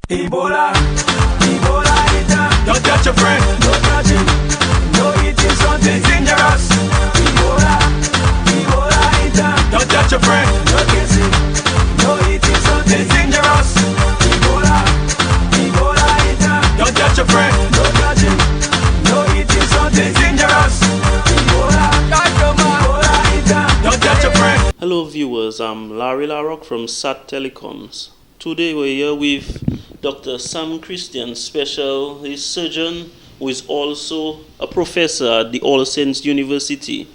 Ebola, Ebola it don't touch your friend, don't touch him. No eating something dangerous. Ebola, Ebola it don't touch your friend, no kissing. No eating something dangerous. Ebola, Ebola it don't touch your friend, no touch him. No eating something dangerous. Ebola, Ebola it don't touch your friend. Hello viewers, I'm Larry Larocque from SAT Telecoms. Today we're here with Dr. Sam Christian, special surgeon who is also a professor at the All Saints University.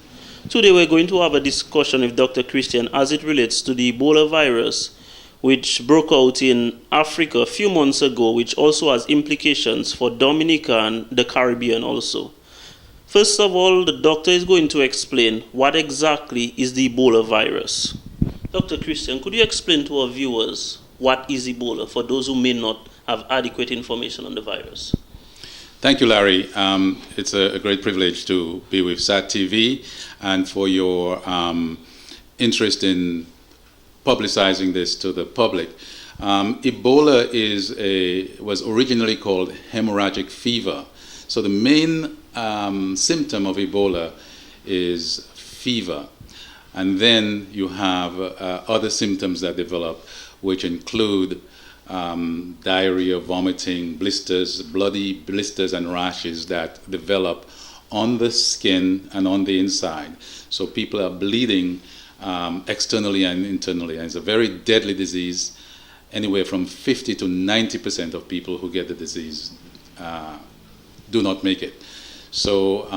Today we're going to have a discussion with Dr. Christian as it relates to the Ebola virus, which broke out in Africa a few months ago, which also has implications for Dominica and the Caribbean also. First of all, the doctor is going to explain what exactly is the Ebola virus. Dr. Christian, could you explain to our viewers what is Ebola for those who may not have adequate information on the virus? Thank you, Larry. It's a great privilege to be with SAT TV and for your interest in publicizing this to the public. Ebola was originally called hemorrhagic fever. So the main symptom of Ebola is fever. And then you have other symptoms that develop, which include diarrhea, vomiting, blisters, bloody blisters and rashes that develop on the skin and on the inside. So people are bleeding externally and internally. And it's a very deadly disease. Anywhere from 50 to 90% of people who get the disease do not make it. So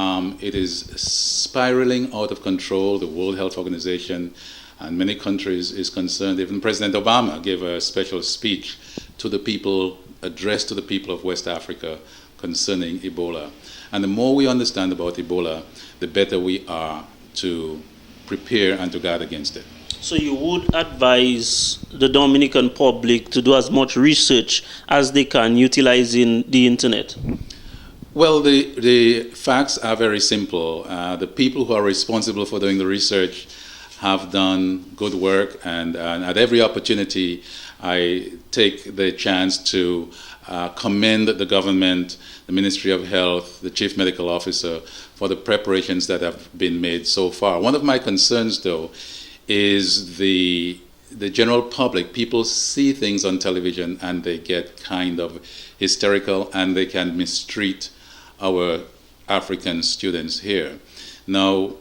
it is spiraling out of control. The World Health Organization and many countries is concerned. Even President Obama gave a special speech to the people, addressed to the people of West Africa concerning Ebola. And the more we understand about Ebola, the better we are to prepare and to guard against it. So you would advise the Dominican public to do as much research as they can utilizing the internet? Well, the facts are very simple. The people who are responsible for doing the research have done good work, and at every opportunity I take the chance to commend the government, the Ministry of Health, the Chief Medical Officer for the preparations that have been made so far. One of my concerns, though, is the general public. People see things on television and they get kind of hysterical and they can mistreat our African students here. Now,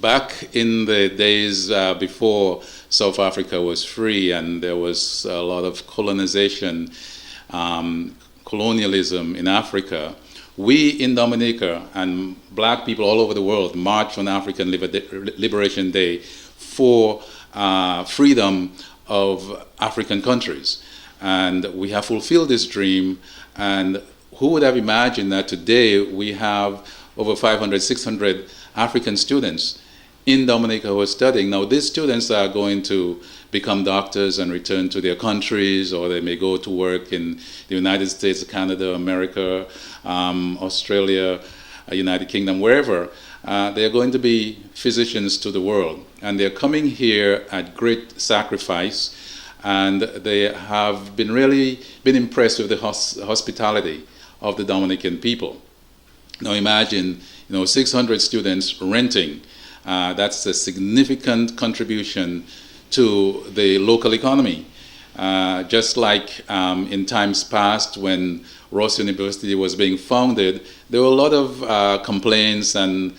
back in the days before South Africa was free and there was a lot of colonization, colonialism in Africa, we in Dominica and black people all over the world marched on African Liberation Day for freedom of African countries. And we have fulfilled this dream, and who would have imagined that today we have over 500, 600 African students in Dominica who are studying. Now, these students are going to become doctors and return to their countries, or they may go to work in the United States, Canada, America, Australia, United Kingdom, wherever. They are going to be physicians to the world. And they're coming here at great sacrifice, and they have really been impressed with the hospitality of the Dominican people. Now imagine, 600 students renting. That's a significant contribution to the local economy. Just like in times past when Ross University was being founded, there were a lot of complaints and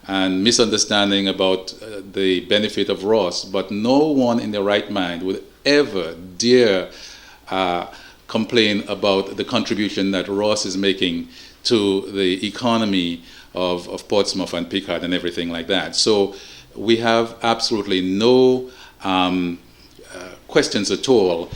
misunderstanding about the benefit of Ross, but no one in their right mind would ever dare complain about the contribution that Ross is making to the economy of Portsmouth and Picard and everything like that. So we have absolutely no questions at all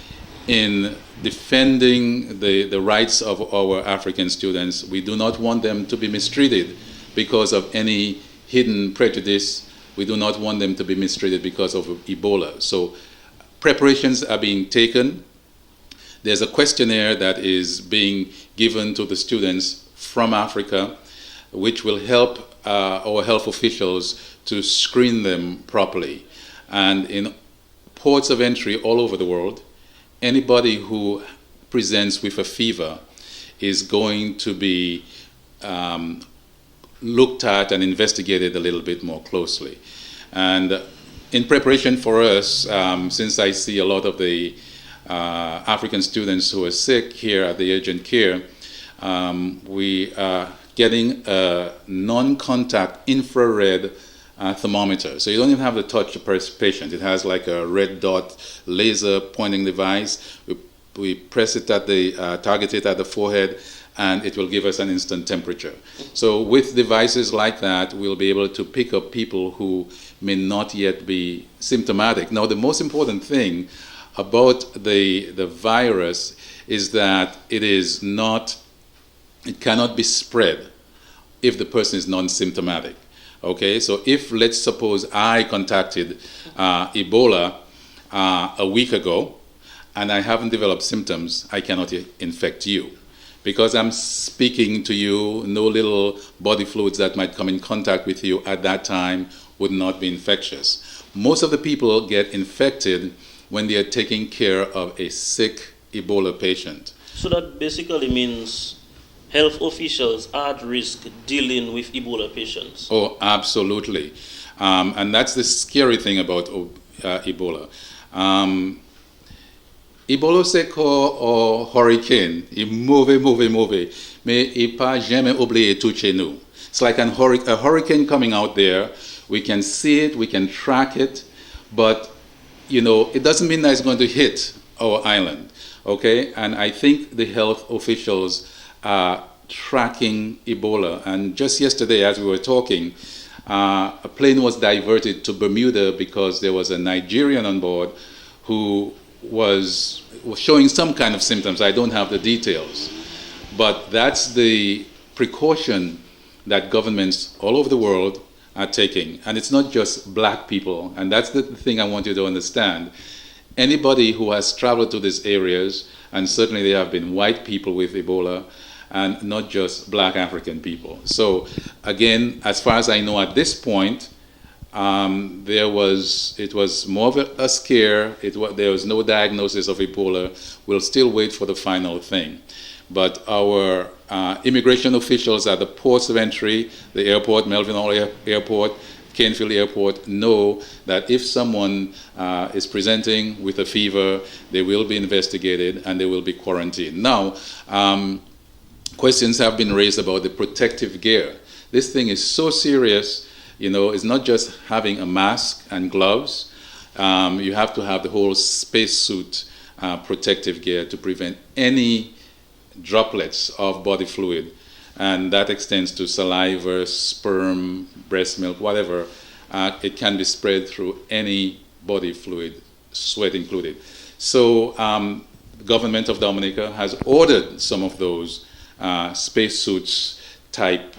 in defending the rights of our African students. We do not want them to be mistreated because of any hidden prejudice. We do not want them to be mistreated because of Ebola. So preparations are being taken. There's a questionnaire that is being given to the students from Africa, which will help our health officials to screen them properly. And in ports of entry all over the world, anybody who presents with a fever is going to be looked at and investigated a little bit more closely. And in preparation for us, since I see a lot of the African students who are sick here at the urgent care, we are getting a non-contact infrared thermometer. So you don't even have to touch the patient. It has like a red dot laser pointing device. We press it at the, target it at the forehead, and it will give us an instant temperature. So with devices like that, we'll be able to pick up people who may not yet be symptomatic. Now, the most important thing about the virus is that it cannot be spread if the person is non-symptomatic. Okay, so if, let's suppose, I contacted Ebola a week ago and I haven't developed symptoms, I cannot infect you. Because I'm speaking to you, no little body fluids that might come in contact with you at that time would not be infectious. Most of the people get infected when they are taking care of a sick Ebola patient. So that basically means health officials are at risk dealing with Ebola patients. Oh, absolutely. And that's the scary thing about Ebola. Ebola se ko o hurricane, il move, mais il pas jamais oublié tout chez nous. It's like a hurricane coming out there. We can see it, we can track it, but it doesn't mean that it's going to hit our island. Okay, and I think the health officials are tracking Ebola. And just yesterday, as we were talking, a plane was diverted to Bermuda because there was a Nigerian on board who was showing some kind of symptoms. I don't have the details. But that's the precaution that governments all over the world are taking. And it's not just black people. And that's the thing I want you to understand. Anybody who has traveled to these areas, and certainly there have been white people with Ebola, and not just black African people. So again, as far as I know at this point, it was more of a scare. There was no diagnosis of Ebola. We'll still wait for the final thing. But our immigration officials at the ports of entry, the airport, Melvin Hall Airport, Canfield Airport, know that if someone is presenting with a fever, they will be investigated and they will be quarantined. Now, questions have been raised about the protective gear. This thing is so serious. It's not just having a mask and gloves. You have to have the whole spacesuit protective gear to prevent any droplets of body fluid. And that extends to saliva, sperm, breast milk, whatever. It can be spread through any body fluid, sweat included. So the government of Dominica has ordered some of those spacesuits type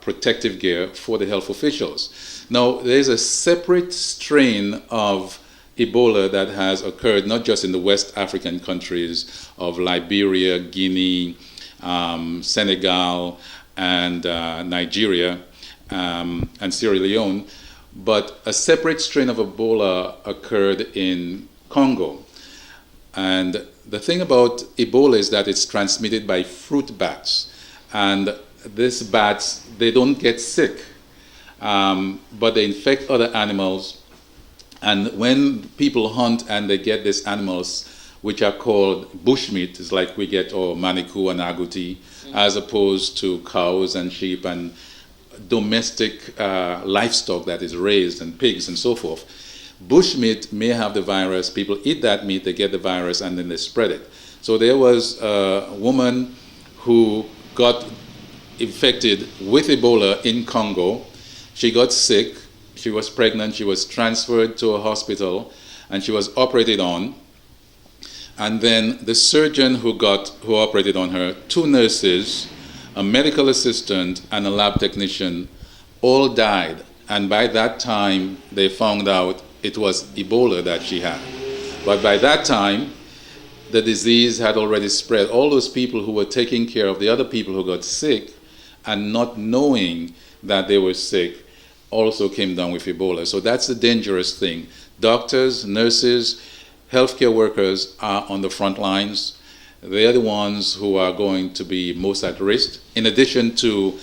protective gear for the health officials. Now, there's a separate strain of Ebola that has occurred not just in the West African countries of Liberia, Guinea, Senegal, and Nigeria, and Sierra Leone, but a separate strain of Ebola occurred in Congo. And the thing about Ebola is that it's transmitted by fruit bats. And these bats, they don't get sick, but they infect other animals. And when people hunt and they get these animals, which are called bushmeat, it's like we get manikou and agouti, as opposed to cows and sheep and domestic livestock that is raised, and pigs and so forth. Bushmeat may have the virus. People eat that meat, they get the virus, and then they spread it. So there was a woman who got infected with Ebola in Congo. She got sick. She was pregnant. She was transferred to a hospital, and she was operated on. And then the surgeon who operated on her, 2 nurses, a medical assistant, and a lab technician all died. And by that time, they found out it was Ebola that she had. But by that time, the disease had already spread. All those people who were taking care of the other people who got sick and not knowing that they were sick also came down with Ebola. So that's the dangerous thing. Doctors, nurses, healthcare workers are on the front lines. They are the ones who are going to be most at risk, in addition to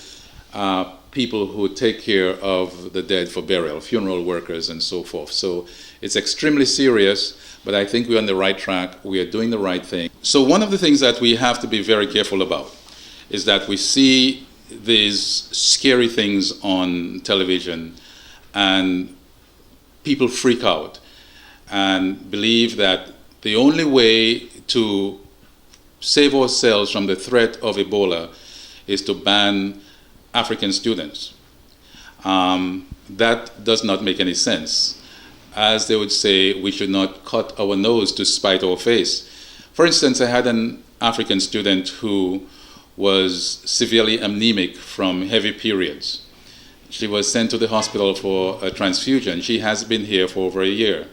people who take care of the dead for burial, funeral workers and so forth. So it's extremely serious, but I think we're on the right track. We are doing the right thing. So one of the things that we have to be very careful about is that we see these scary things on television and people freak out and believe that the only way to save ourselves from the threat of Ebola is to ban African students. That does not make any sense. As they would say, we should not cut our nose to spite our face. For instance, I had an African student who was severely anemic from heavy periods. She was sent to the hospital for a transfusion. She has been here for over a year.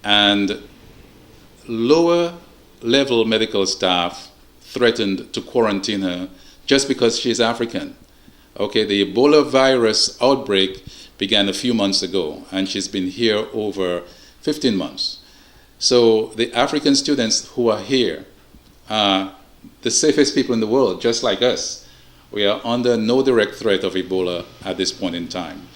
And lower level medical staff threatened to quarantine her just because she's African. Okay, the Ebola virus outbreak began a few months ago, and she's been here over 15 months. So the African students who are here are the safest people in the world, just like us. We are under no direct threat of Ebola at this point in time.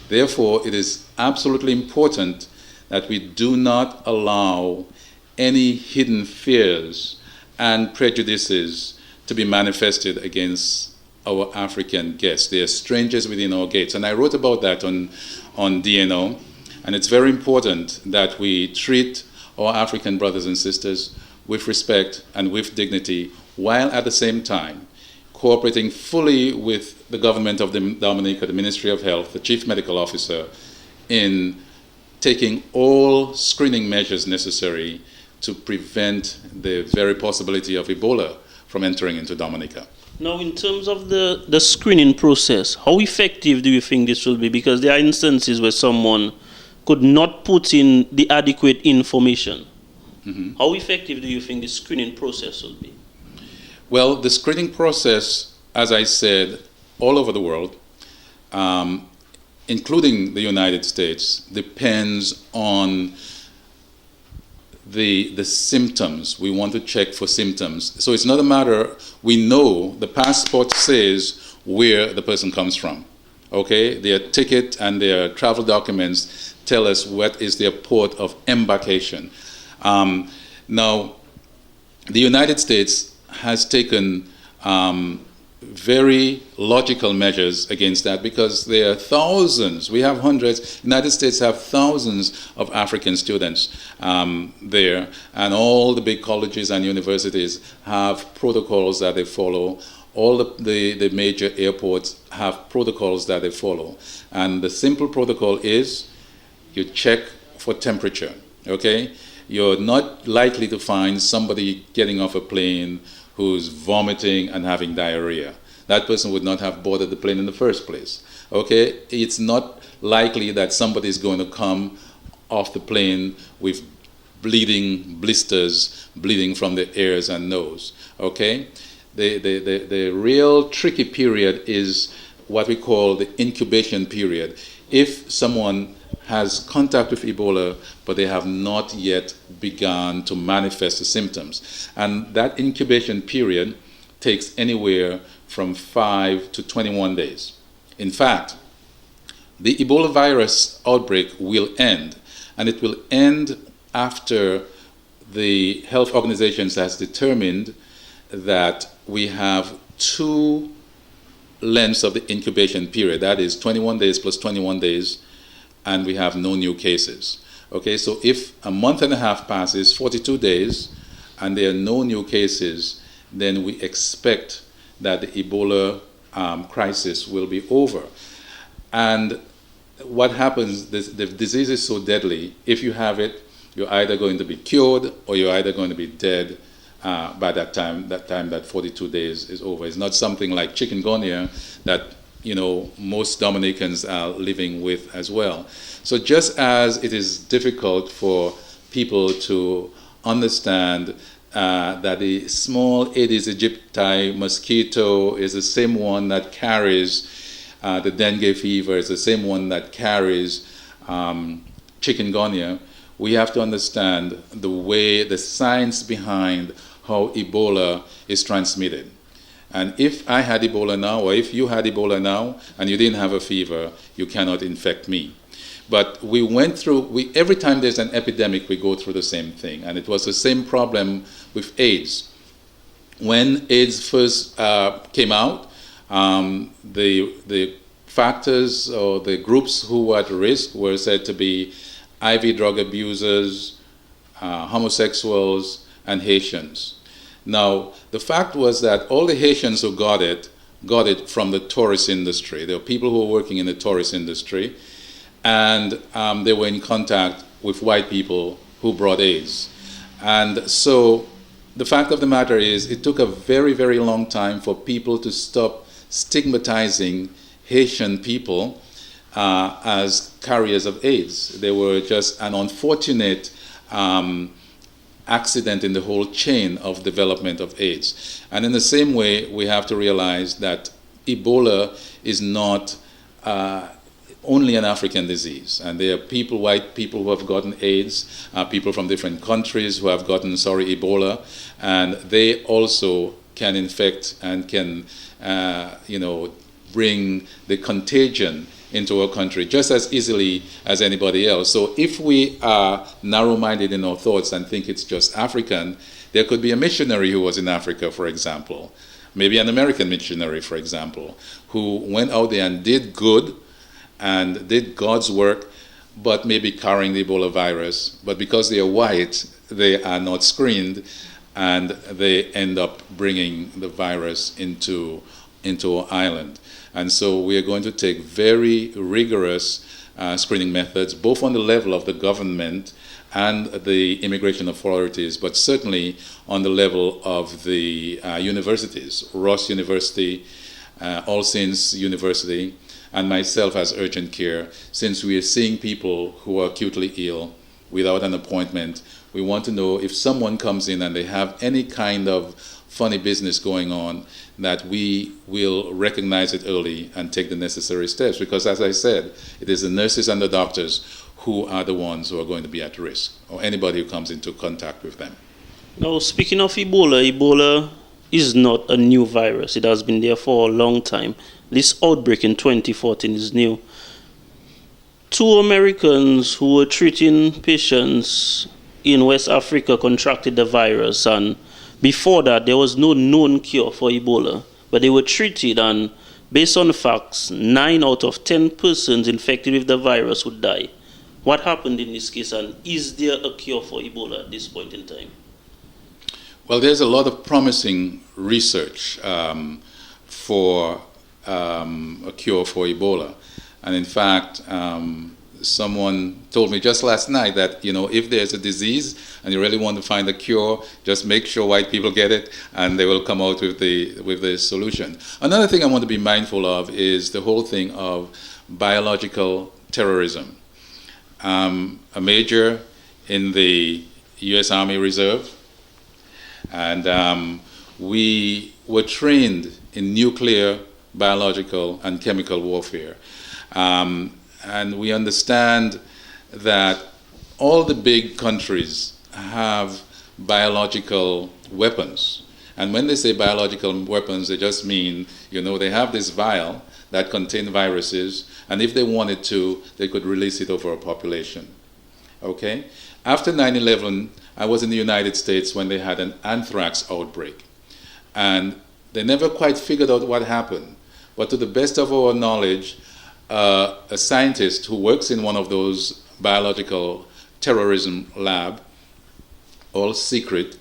Therefore, it is absolutely important that we do not allow any hidden fears and prejudices to be manifested against our African guests. They are strangers within our gates. And I wrote about that on DNO. And it's very important that we treat our African brothers and sisters with respect and with dignity, while at the same time cooperating fully with the government of Dominica, the Ministry of Health, the Chief Medical Officer, in taking all screening measures necessary to prevent the very possibility of Ebola from entering into Dominica. Now, in terms of the screening process, how effective do you think this will be? Because there are instances where someone could not put in the adequate information. Mm-hmm. How effective do you think the screening process will be? Well, the screening process, as I said, all over the world, including the United States, depends on the symptoms. We want to check for symptoms. So it's not a matter, we know the passport says where the person comes from. Okay? Their ticket and their travel documents tell us what is their port of embarkation. Now, the United States has taken very logical measures against that, because there are thousands, we have hundreds, the United States have thousands of African students there, and all the big colleges and universities have protocols that they follow. All the major airports have protocols that they follow. And the simple protocol is you check for temperature, okay? You're not likely to find somebody getting off a plane who's vomiting and having diarrhea. That person would not have boarded the plane in the first place. Okay? It's not likely that somebody is going to come off the plane with bleeding blisters, bleeding from the ears and nose. Okay? The real tricky period is what we call the incubation period. If someone has contact with Ebola, but they have not yet begun to manifest the symptoms. And that incubation period takes anywhere from 5 to 21 days. In fact, the Ebola virus outbreak will end, and it will end after the health organizations has determined that we have 2 lengths of the incubation period. That is 21 days plus 21 days, and we have no new cases. Okay, so if a month and a half passes, 42 days, and there are no new cases, then we expect that the Ebola crisis will be over. And what happens, the disease is so deadly, if you have it, you're either going to be cured or you're either going to be dead by that time that 42 days is over. It's not something like chikungunya that most Dominicans are living with as well. So just as it is difficult for people to understand that the small Aedes aegypti mosquito is the same one that carries the dengue fever, is the same one that carries chikungunya, we have to understand the science behind how Ebola is transmitted. And if I had Ebola now, or if you had Ebola now, and you didn't have a fever, you cannot infect me. But we went through, every time there's an epidemic, we go through the same thing. And it was the same problem with AIDS. When AIDS first came out, the factors or the groups who were at risk were said to be IV drug abusers, homosexuals, and Haitians. Now, the fact was that all the Haitians who got it from the tourist industry. There were people who were working in the tourist industry, and they were in contact with white people who brought AIDS. And so the fact of the matter is, it took a very, very long time for people to stop stigmatizing Haitian people as carriers of AIDS. They were just an unfortunate accident in the whole chain of development of AIDS. And in the same way, we have to realize that Ebola is not only an African disease. And there are people, white people who have gotten AIDS, people from different countries who have gotten, Ebola, and they also can infect and can, bring the contagion into our country just as easily as anybody else. So if we are narrow-minded in our thoughts and think it's just African, there could be a missionary who was in Africa, for example, maybe an American missionary, for example, who went out there and did good and did God's work, but maybe carrying the Ebola virus. But because they are white, they are not screened, and they end up bringing the virus into our island. And so we are going to take very rigorous screening methods, both on the level of the government and the immigration authorities, but certainly on the level of the universities, Ross University, All Saints University, and myself as urgent care. Since we are seeing people who are acutely ill without an appointment, we want to know if someone comes in and they have any kind of funny business going on, that we will recognize it early and take the necessary steps. Because as I said, it is the nurses and the doctors who are the ones who are going to be at risk, or anybody who comes into contact with them. Now, speaking of Ebola, Ebola is not a new virus. It has been there for a long time. This outbreak in 2014 is new. 2 Americans who were treating patients in West Africa contracted the virus, and before that, there was no known cure for Ebola, but they were treated, and based on the facts, 9 out of 10 persons infected with the virus would die. What happened in this case, and is there a cure for Ebola at this point in time? Well, there's a lot of promising research for a cure for Ebola. And in fact, someone told me just last night that, if there's a disease and you really want to find a cure, just make sure white people get it and they will come out with the solution. Another thing I want to be mindful of is the whole thing of biological terrorism. A major in the U.S. Army Reserve, and we were trained in nuclear, biological, and chemical warfare. And we understand that all the big countries have biological weapons. And when they say biological weapons, they just mean, they have this vial that contains viruses, and if they wanted to, they could release it over a population. Okay? After 9/11, I was in the United States when they had an anthrax outbreak. And they never quite figured out what happened. But to the best of our knowledge, a scientist who works in one of those biological terrorism lab, all secret,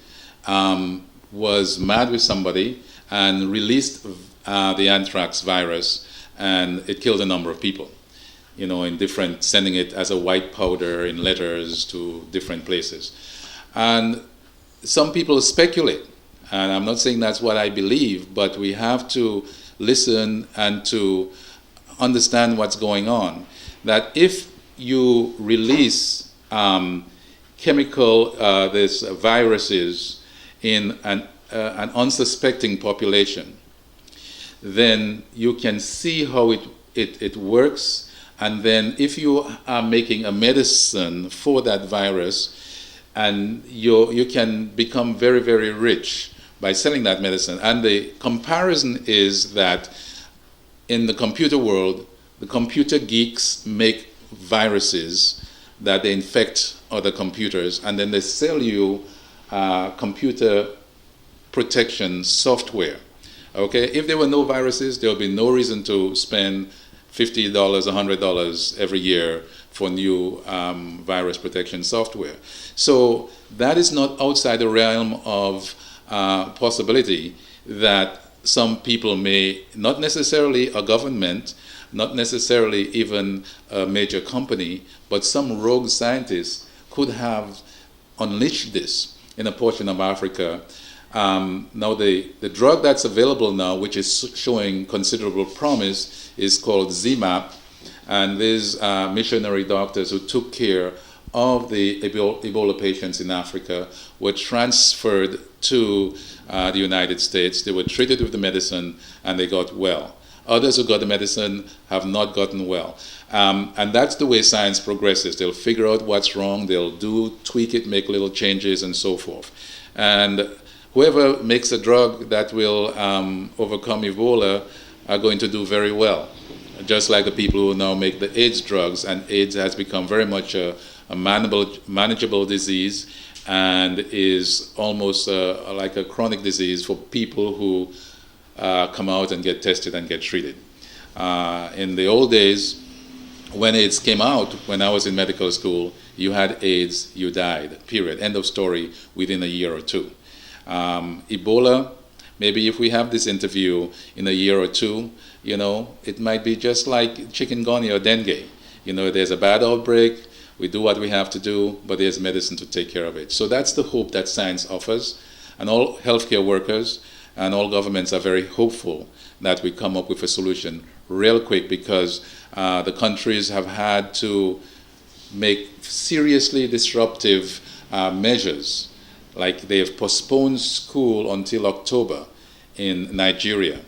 was mad with somebody and released the anthrax virus, and it killed a number of people, sending it as a white powder in letters to different places. And some people speculate, and I'm not saying that's what I believe, but we have to listen and to understand what's going on, that if you release these viruses in an unsuspecting population, then you can see how it works, and then if you are making a medicine for that virus, and you can become very, very rich by selling that medicine. And the comparison is that in the computer world, the computer geeks make viruses that they infect other computers, and then they sell you computer protection software. Okay, if there were no viruses, there would be no reason to spend $50, $100 every year for new virus protection software. So that is not outside the realm of possibility that some people may, not necessarily a government, not necessarily even a major company, but some rogue scientists could have unleashed this in a portion of Africa. Now the drug that's available now, which is showing considerable promise, is called ZMapp, and these missionary doctors who took care of the Ebola patients in Africa were transferred to the United States. They were treated with the medicine and they got well. Others who got the medicine have not gotten well. And that's the way science progresses. They'll figure out what's wrong, they'll tweak it, make little changes, and so forth. And whoever makes a drug that will overcome Ebola are going to do very well. Just like the people who now make the AIDS drugs, and AIDS has become very much a manageable disease and is almost like a chronic disease for people who come out and get tested and get treated. In the old days, when AIDS came out, when I was in medical school, you had AIDS, you died, period. End of story, within a year or two. Ebola, maybe if we have this interview in a year or two, it might be just like chikungunya or dengue. There's a bad outbreak, we do what we have to do, but there's medicine to take care of it. So that's the hope that science offers, and all healthcare workers and all governments are very hopeful that we come up with a solution real quick, because the countries have had to make seriously disruptive measures. Like they have postponed school until October in Nigeria.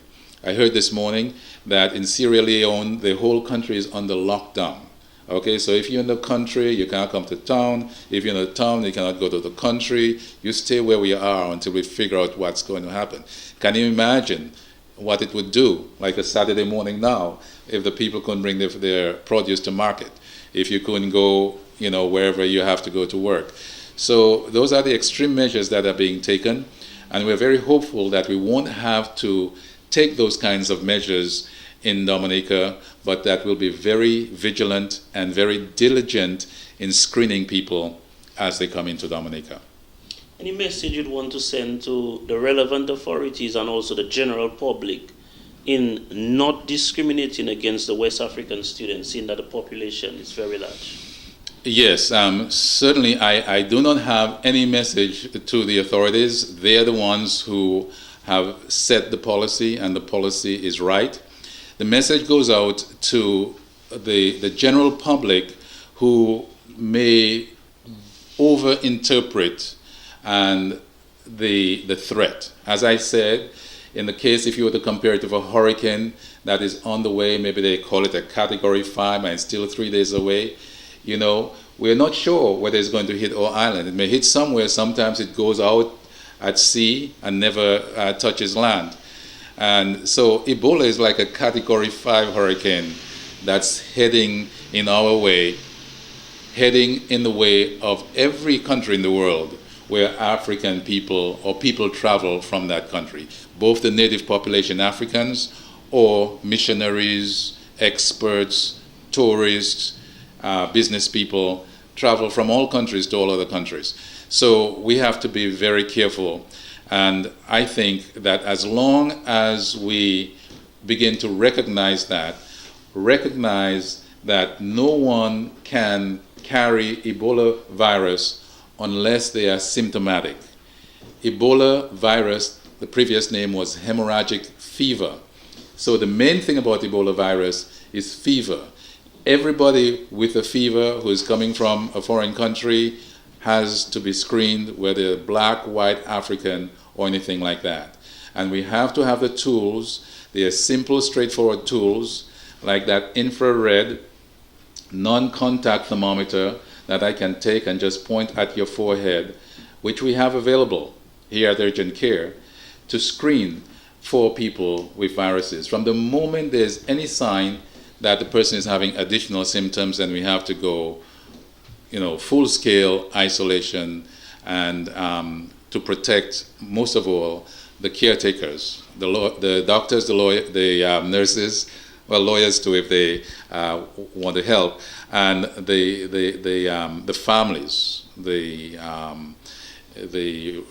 I heard this morning that in Sierra Leone, the whole country is under lockdown. Okay, so if you're in the country, you cannot come to town. If you're in the town, you cannot go to the country. You stay where we are until we figure out what's going to happen. Can you imagine what it would do, like a Saturday morning now, if the people couldn't bring their produce to market, if you couldn't go, wherever you have to go to work. So those are the extreme measures that are being taken, and we're very hopeful that we won't have to take those kinds of measures in Dominica, but that we'll be very vigilant and very diligent in screening people as they come into Dominica. Any message you'd want to send to the relevant authorities and also the general public in not discriminating against the West African students, seeing that the population is very large? Yes, certainly I do not have any message to the authorities. They are the ones who have set the policy, and the policy is right. The message goes out to the general public who may overinterpret and the threat. As I said, in the case, if you were to compare it to a hurricane that is on the way, maybe they call it a Category 5 and it's still 3 days away, we're not sure whether it's going to hit our island. It may hit somewhere. Sometimes it goes out at sea and never touches land. And so Ebola is like a Category 5 hurricane that's heading in our way, heading in the way of every country in the world where African people or people travel from that country, both the native population Africans or missionaries, experts, tourists, business people travel from all countries to all other countries. So we have to be very careful. And I think that as long as we begin to recognize that no one can carry Ebola virus unless they are symptomatic. Ebola virus, the previous name was hemorrhagic fever. So the main thing about Ebola virus is fever. Everybody with a fever who is coming from a foreign country has to be screened, whether black, white, African, or anything like that. And we have to have the tools. They are simple, straightforward tools, like that infrared non-contact thermometer that I can take and just point at your forehead, which we have available here at Urgent Care, to screen for people with viruses. From the moment there's any sign that the person is having additional symptoms, then we have to go, full-scale isolation and to protect, most of all, the caretakers, the doctors, the nurses, well, lawyers too if they want to help, and the families, the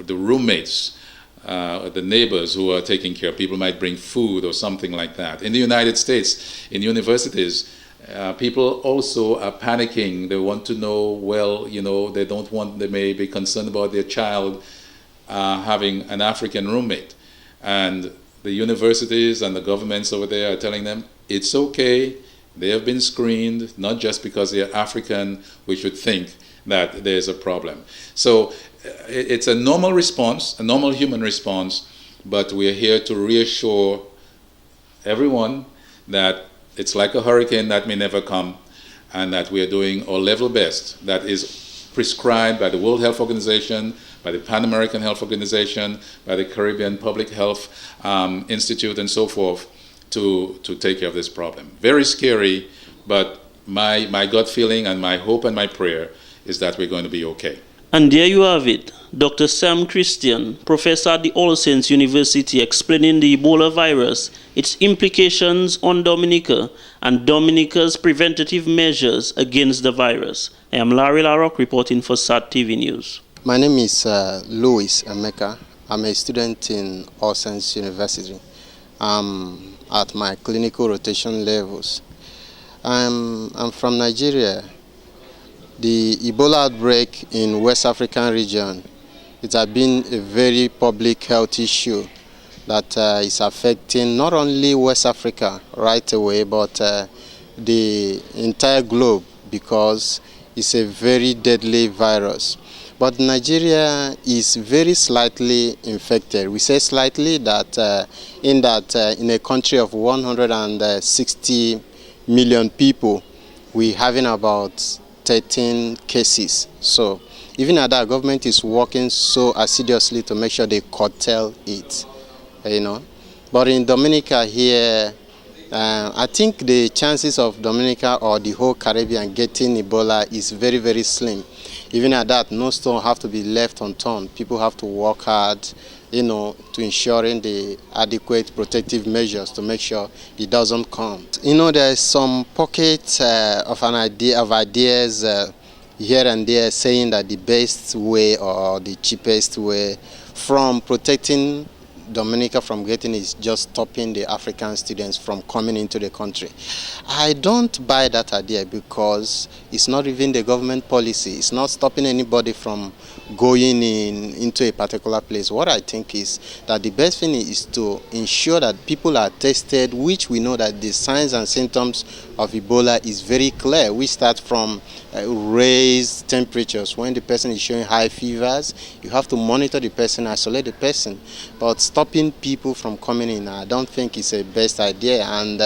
roommates, the neighbors who are taking care. People might bring food or something like that. In the United States, in universities, people also are panicking. They want to know, they may be concerned about their child having an African roommate. And the universities and the governments over there are telling them, it's okay, they have been screened, not just because they are African, we should think that there's a problem. So it's a normal response, a normal human response, but we're here to reassure everyone that it's like a hurricane that may never come, and that we are doing our level best that is prescribed by the World Health Organization, by the Pan American Health Organization, by the Caribbean Public Health Institute, and so forth, to take care of this problem. Very scary, but my gut feeling and my hope and my prayer is that we're going to be okay. And there you have it, Dr. Sam Christian, professor at the All Saints University, explaining the Ebola virus, its implications on Dominica, and Dominica's preventative measures against the virus. I am Larry Larocque reporting for SAT TV News. My name is Louis Emeka. I'm a student in All Saints University. I'm at my clinical rotation levels. I'm from Nigeria. The Ebola outbreak in West African region, it has been a very public health issue that is affecting not only West Africa right away, but the entire globe, because it's a very deadly virus. But Nigeria is very slightly infected. We say slightly that in a country of 160 million people, we're having about 13 cases. So even at that, government is working so assiduously to make sure they curtail it, But in Dominica here, I think the chances of Dominica or the whole Caribbean getting Ebola is very, very slim. Even at that, no stone have to be left unturned. People have to work hard, to ensuring the adequate protective measures to make sure it doesn't come. There's some pockets of ideas here and there saying that the best way or the cheapest way from protecting Dominica from getting is just stopping the African students from coming into the country. I don't buy that idea because it's not even the government policy. It's not stopping anybody from going into a particular place. What I think is that the best thing is to ensure that people are tested, which we know that the signs and symptoms of Ebola is very clear. We start from raised temperatures. When the person is showing high fevers, you have to monitor the person, isolate the person. But stopping people from coming in, I don't think it's a best idea, and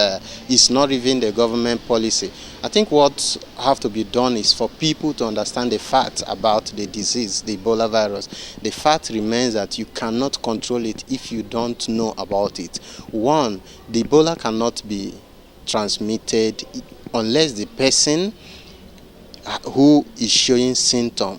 it's not even the government policy. I think what have to be done is for people to understand the fact about the disease, the Ebola virus. The fact remains that you cannot control it if you don't know about it. One, the Ebola cannot be transmitted unless the person who is showing symptom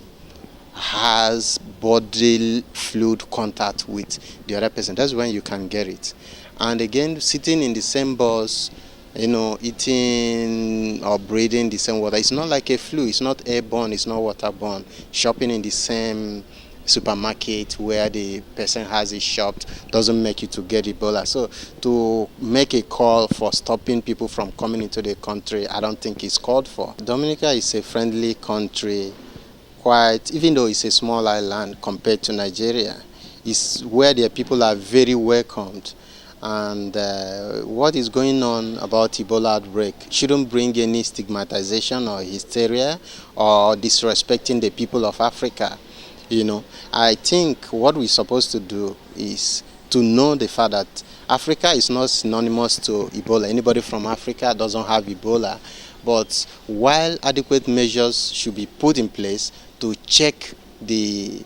has bodily fluid contact with the other person. That's when you can get it. And again, sitting in the same bus, eating or breathing the same water, it's not like a flu. It's not airborne, it's not waterborne. Shopping in the same supermarket where the person has it shopped doesn't make you to get Ebola. So to make a call for stopping people from coming into the country, I don't think it's called for. Dominica is a friendly country, even though it's a small island compared to Nigeria. It's where their people are very welcomed. And what is going on about Ebola outbreak shouldn't bring any stigmatization or hysteria or disrespecting the people of Africa. I think what we're supposed to do is to know the fact that Africa is not synonymous to Ebola. Anybody from Africa doesn't have Ebola. But while adequate measures should be put in place to check the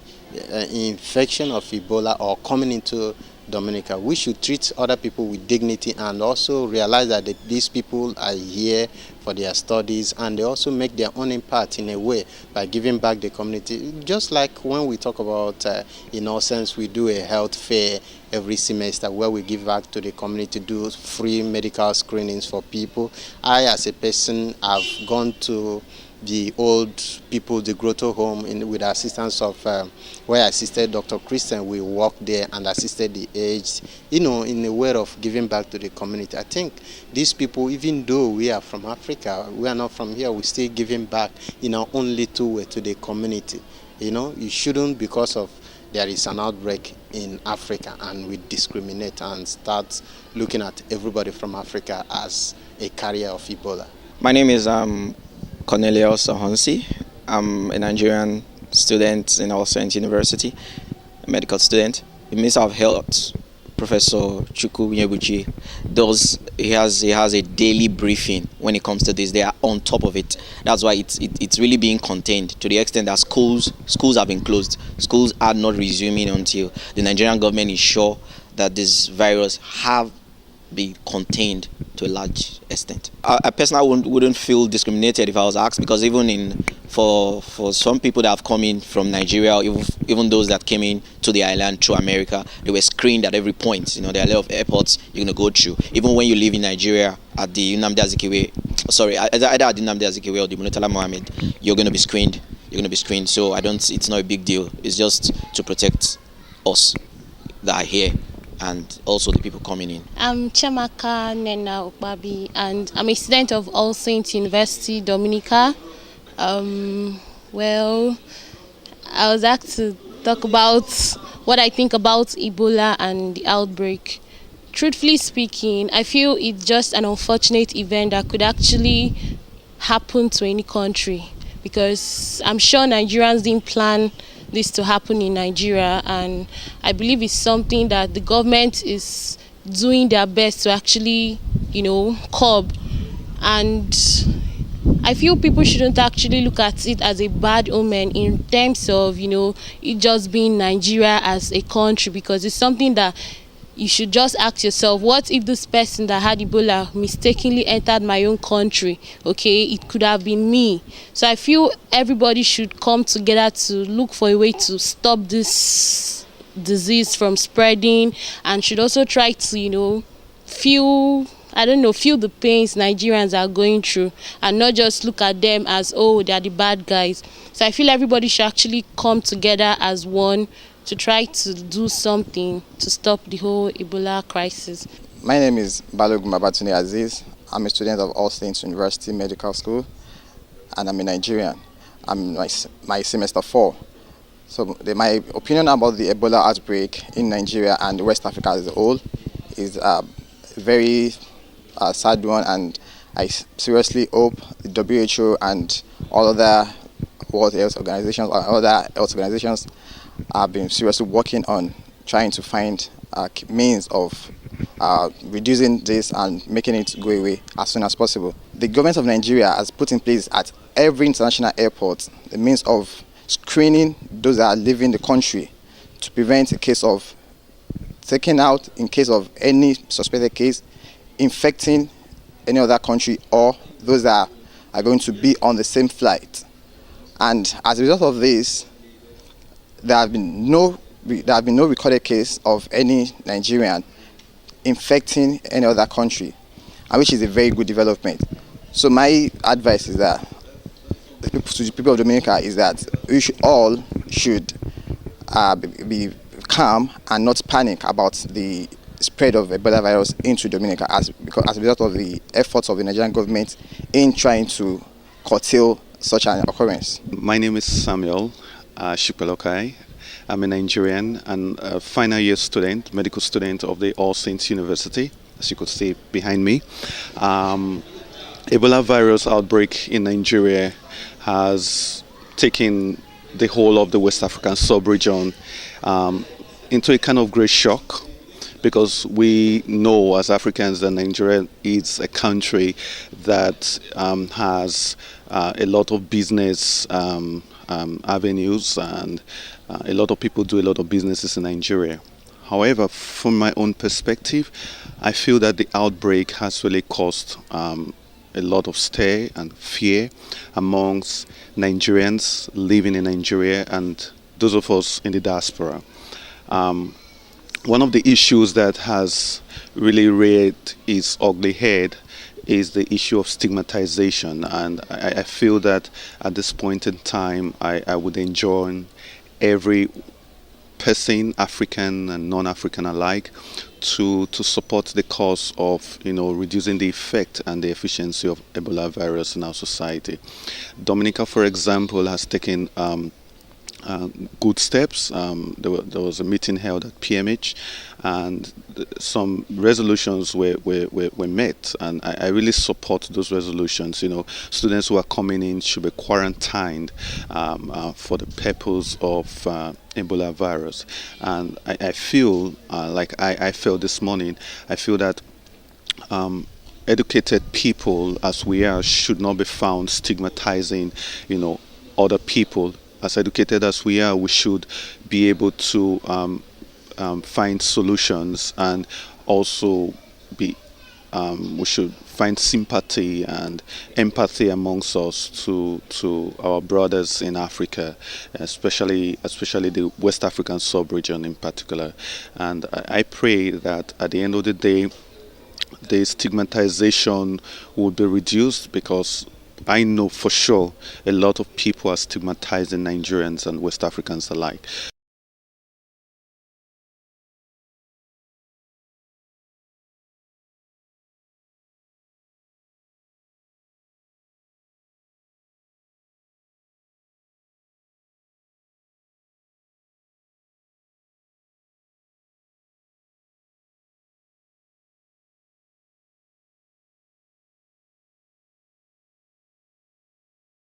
infection of Ebola or coming into Dominica, we should treat other people with dignity and also realize that these people are here for their studies, and they also make their own impact in a way by giving back the community. Just like when we talk about, in all sense, we do a health fair every semester where we give back to the community, do free medical screenings for people. I, as a person, have gone to the old people, the grotto home, with the assistance of where I assisted Dr. Christian. We walked there and assisted the aged, in a way of giving back to the community. I think these people, even though we are from Africa, we are not from here, we still giving back in our own little way to the community. You shouldn't, because of there is an outbreak in Africa, and we discriminate and start looking at everybody from Africa as a carrier of Ebola. My name is Cornelius Ohonsi. I'm a Nigerian student in All Saints University, a medical student. The Minister of Health, Professor Chukwu Nyebuchi, he has a daily briefing when it comes to this. They are on top of it. That's why it's really being contained, to the extent that schools have been closed. Schools are not resuming until the Nigerian government is sure that this virus have be contained to a large extent. I personally wouldn't feel discriminated if I was asked, because even for some people that have come in from Nigeria, even those that came in to the island through America, they were screened at every point. There are a lot of airports you're going to go through. Even when you live in Nigeria at the Nnamdi Azikiwe, either at the Nnamdi Azikiwe or the Murtala Mohammed, you're going to be screened. So it's not a big deal. It's just to protect us that are here, and also the people coming in. I'm Chamaka Nena Okbabi, and I'm a student of All Saints University, Dominica. Well, I was asked to talk about what I think about Ebola and the outbreak. Truthfully speaking, I feel it's just an unfortunate event that could actually happen to any country, because I'm sure Nigerians didn't plan this to happen in Nigeria, and I believe it's something that the government is doing their best to actually, curb. And I feel people shouldn't actually look at it as a bad omen in terms of, it just being Nigeria as a country, because it's something that you should just ask yourself, what if this person that had Ebola mistakenly entered my own country? Okay, it could have been me. So I feel everybody should come together to look for a way to stop this disease from spreading, and should also try to, feel the pains Nigerians are going through, and not just look at them as, they're the bad guys. So I feel everybody should actually come together as one to try to do something to stop the whole Ebola crisis. My name is Balogun Babatunde Aziz. I'm a student of All Saints University Medical School, and I'm a Nigerian. I'm my semester 4. So my opinion about the Ebola outbreak in Nigeria and West Africa as a whole is a very sad one, and I seriously hope the WHO and all other World Health Organizations or other health organizations have been seriously working on trying to find means of reducing this and making it go away as soon as possible. The government of Nigeria has put in place at every international airport the means of screening those that are leaving the country to prevent a case of taking out in case of any suspected case, infecting any other country or those that are going to be on the same flight. And as a result of this, there have been no recorded case of any Nigerian infecting any other country, and which is a very good development. So my advice is that to the people of Dominica is that we should be calm and not panic about the spread of Ebola virus into Dominica as a result of the efforts of the Nigerian government in trying to curtail such an occurrence. My name is Samuel Shipelokai. I'm a Nigerian and a final year student, medical student of the All Saints University, as you could see behind me. Ebola virus outbreak in Nigeria has taken the whole of the West African sub-region into a kind of great shock, because we know as Africans that Nigeria is a country that has a lot of business avenues, and a lot of people do a lot of businesses in Nigeria. However, from my own perspective, I feel that the outbreak has really caused a lot of stir and fear amongst Nigerians living in Nigeria and those of us in the diaspora. One of the issues that has really reared its ugly head is the issue of stigmatization, and I feel that at this point in time I would enjoin every person, African and non-African alike, to support the cause of reducing the effect and the efficiency of Ebola virus in our society. Dominica, for example, has taken good steps. There was a meeting held at PMH, and some resolutions were met, and I really support those resolutions. Students who are coming in should be quarantined for the purpose of Ebola virus. And I feel like I felt this morning, I feel that educated people as we are should not be found stigmatizing other people. As educated as we are, we should be able to find solutions, and also we should find sympathy and empathy amongst us to our brothers in Africa, especially the West African sub-region in particular. And I pray that at the end of the day, the stigmatization will be reduced, because I know for sure a lot of people are stigmatizing Nigerians and West Africans alike.